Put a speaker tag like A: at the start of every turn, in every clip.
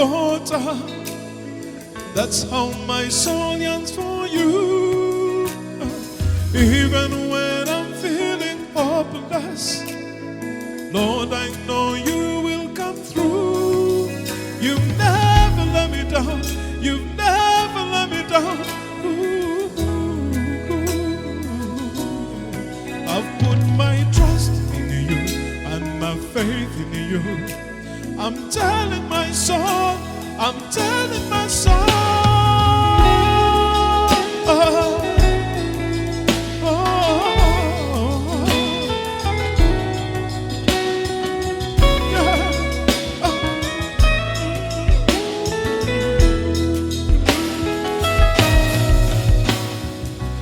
A: water. That's how my soul yearns for you. Even when I'm feeling hopeless, Lord, I know you will come through. You've never let me down. You've never let me down. Ooh. I've put my trust in you and my faith in you. I'm telling my soul, I'm telling my soul.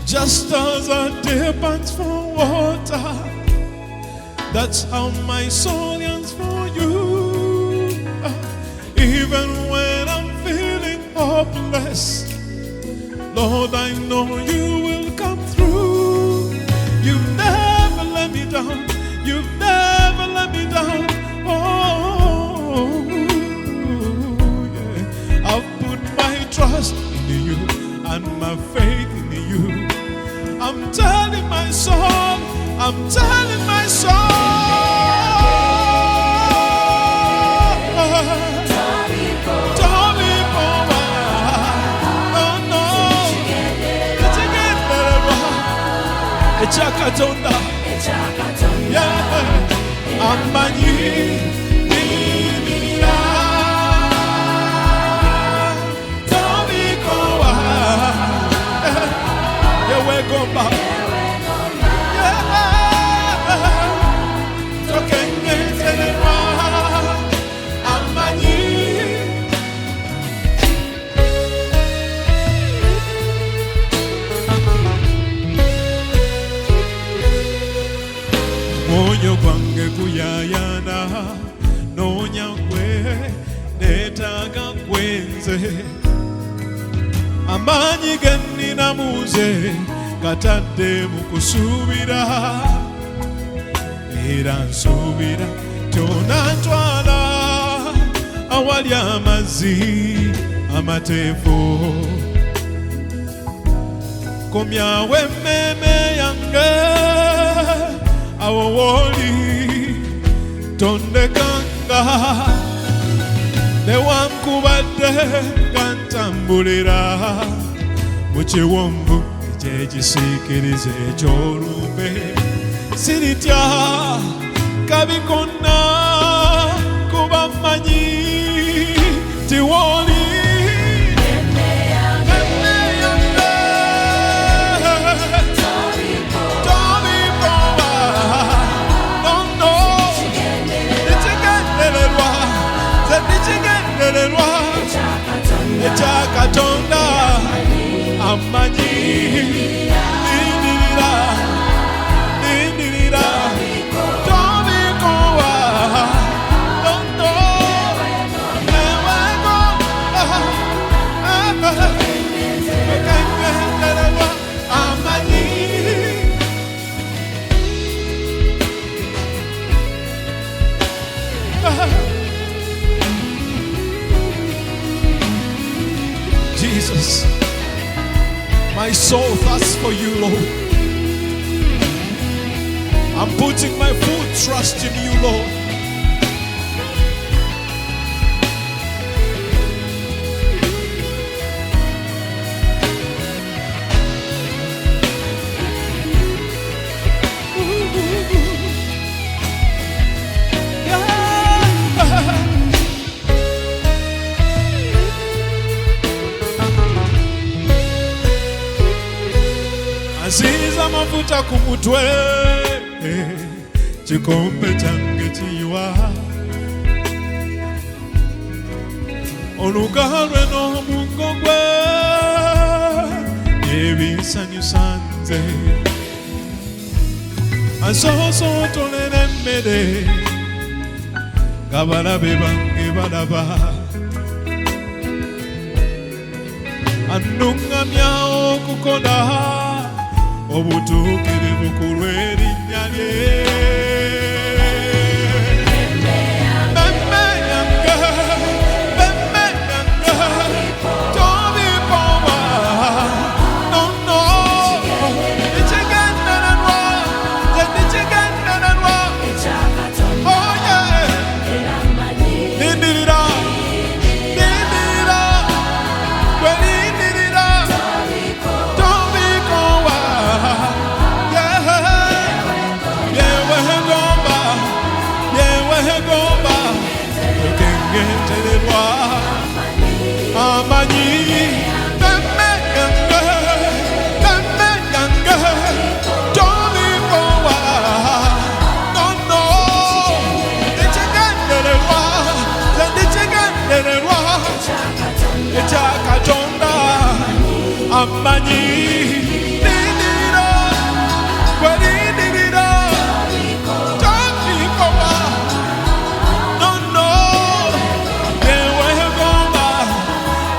A: Just as a deer pants for water, that's how my soul yearns for you. Even when I'm feeling hopeless, Lord, I know you will come through. You've never let me down. You've never let me down. Oh, yeah. I've put my trust in you and my faith in you. I'm telling my soul, I'm telling my soul. Tobipowa, oh no, kigendererwa, ekyakatonda, yeah, amanyi, Lindirira, Tobikoowa, Byewegomba, Tokengentererwa, amanyi. Owmoyo gwange guyayana, noonya gwe, netaaga gwenze. Amanyi genina munze, ngatadde mukusubira. Era nsubiira tonantwala awali amazzi amateefu. Komyawo emmeeme yange awo wooli, tondekanga newankubadde nga ntambulira mu kiwonvu eky'ekisiikirize eky'olumbe. Siritya kabi konna kuba mmanyi tiwooli. Meeme Yange, Tobipowa, no, no, kigendererwa, ze kigendererwa, ekyakatonda, amanyi, Lindirira. Tobikoowa, no, no, Tokengentererwa, amanyi. Jesus, my soul thirsts for you, Lord. I'm putting my full trust in you, Lord. Aziza mafuta ku mutwe, kikombe kyange kiyiwa. Olugalwe n'omugo gwe, ebisanyusa nze. Ansosootolera emmere, nga balabe bange balaba. Annuŋŋamya okukola obutuukirivu ku lw'erinnya lye. Meeme Yange, Meeme amanyi, Meeme Yange, Meeme Yange, Tobikoowa, no, ekigendererwa, ekigendererwa, ekyakatonda, amanyi, Lindirira, gwe Lindirira, Tobikoowa, no, Byewegomba,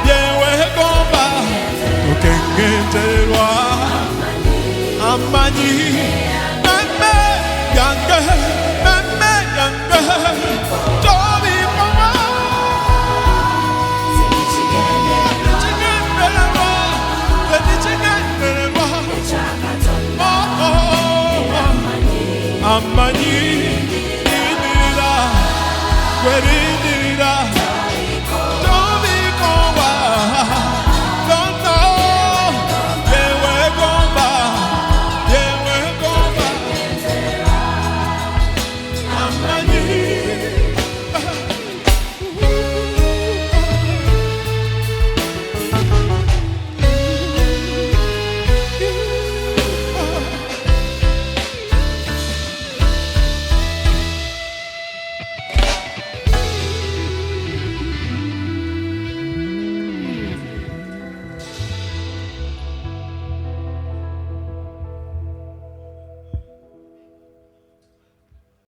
A: Byewegomba, Tokengentererwa, amanyi, Meeme Yange, Meeme Yange, Tobikoowa, ekigendererwa, ekigendererwa, amanyi.